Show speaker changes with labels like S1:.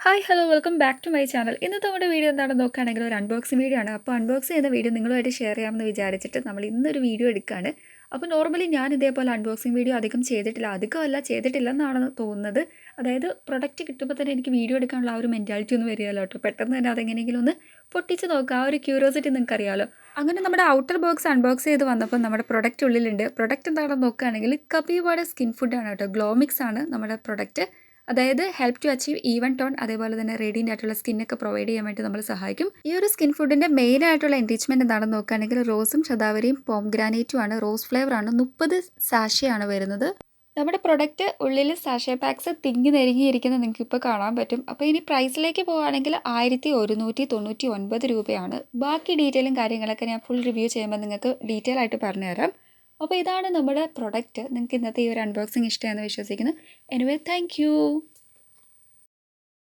S1: Hi hello welcome back to my channel. ഇന്നത്തെ നമ്മുടെ video എന്താണെന്ന് നോക്കുകയാണെങ്കിൽ ഒരു അൺബോക്സിംഗ് വീഡിയോ ആണ്. അപ്പോൾ അൺബോക്സ് ചെയ്യുന്ന വീഡിയോ നിങ്ങളുമായിട്ട് ഷെയർ ചെയ്യാമെന്ന് വിചാരിച്ചിട്ട് നമ്മൾ ഇന്നൊരു വീഡിയോ എടുക്കുകയാണ്. അപ്പോൾ നോർമലി ഞാൻ ഇതേപോലെ അൺബോക്സിംഗ് വീഡിയോ അധികം ചെയ്തിട്ടില്ല, അധികമല്ല ചെയ്തിട്ടില്ലെന്നാണ് തോന്നുന്നത്. അതായത് പ്രൊഡക്റ്റ് കിട്ടുമ്പോൾ തന്നെ എനിക്ക് വീഡിയോ എടുക്കാനുള്ള ആ ഒരു മെൻറ്റാലിറ്റി ഒന്നും വരികയല്ലോ കേട്ടോ. പെട്ടെന്ന് തന്നെ അതെങ്ങനെയെങ്കിലും ഒന്ന് പൊട്ടിച്ച് നോക്കുക, ആ ഒരു ക്യൂരിയോസിറ്റി നിങ്ങൾക്ക് അറിയാമല്ലോ. അങ്ങനെ നമ്മുടെ ഔട്ടർ ബോക്സ് അൺബോക്സ് ചെയ്ത് വന്നപ്പോൾ നമ്മുടെ പ്രൊഡക്റ്റ് ഉള്ളിലുണ്ട്. പ്രൊഡക്റ്റ് എന്താണെന്ന് നോക്കുകയാണെങ്കിൽ കപീവയുടെ സ്കിൻ ഫുഡാണ് കേട്ടോ. ഗ്ലോമിക്സ് ആണ് നമ്മുടെ പ്രൊഡക്റ്റ്. അതായത് help to achieve even tone, അതേപോലെ തന്നെ റേഡിയൻ്റ് ആയിട്ടുള്ള സ്കിന്നൊക്കെ പ്രൊവൈഡ് ചെയ്യാൻ വേണ്ടി നമ്മൾ സഹായിക്കും. ഈ ഒരു സ്കിൻ ഫുഡിൻ്റെ മെയിൻ ആയിട്ടുള്ള എൻറിച്ച്മെൻറ്റ് എന്താണെന്ന് നോക്കുകയാണെങ്കിൽ റോസും ശതാവരിയും പോംഗ്രാനൈറ്റും ആണ്. റോസ് ഫ്ലേവറാണ്. 30 സാഷയാണ് വരുന്നത്. നമ്മുടെ പ്രൊഡക്റ്റ് ഉള്ളിൽ സാഷേ പാക്സ് തിങ്ങി നെരുങ്ങിയിരിക്കുന്നത് നിങ്ങൾക്ക് ഇപ്പോൾ കാണാൻ പറ്റും. അപ്പോൾ ഇനി പ്രൈസിലേക്ക് പോവുകയാണെങ്കിൽ 1199 രൂപയാണ്. ബാക്കി ഡീറ്റെയിലും കാര്യങ്ങളൊക്കെ ഞാൻ ഫുൾ റിവ്യൂ ചെയ്യുമ്പോൾ നിങ്ങൾക്ക് ഡീറ്റെയിൽ ആയിട്ട് പറഞ്ഞുതരാം. അപ്പോൾ ഇതാണ് നമ്മുടെ പ്രൊഡക്റ്റ്. നിങ്ങൾക്ക് ഇന്നത്തെ ഈ ഒരു അൺബോക്സിങ് ഇഷ്ടമാണെന്ന് വിശ്വസിക്കുന്നു. Anyway thank you.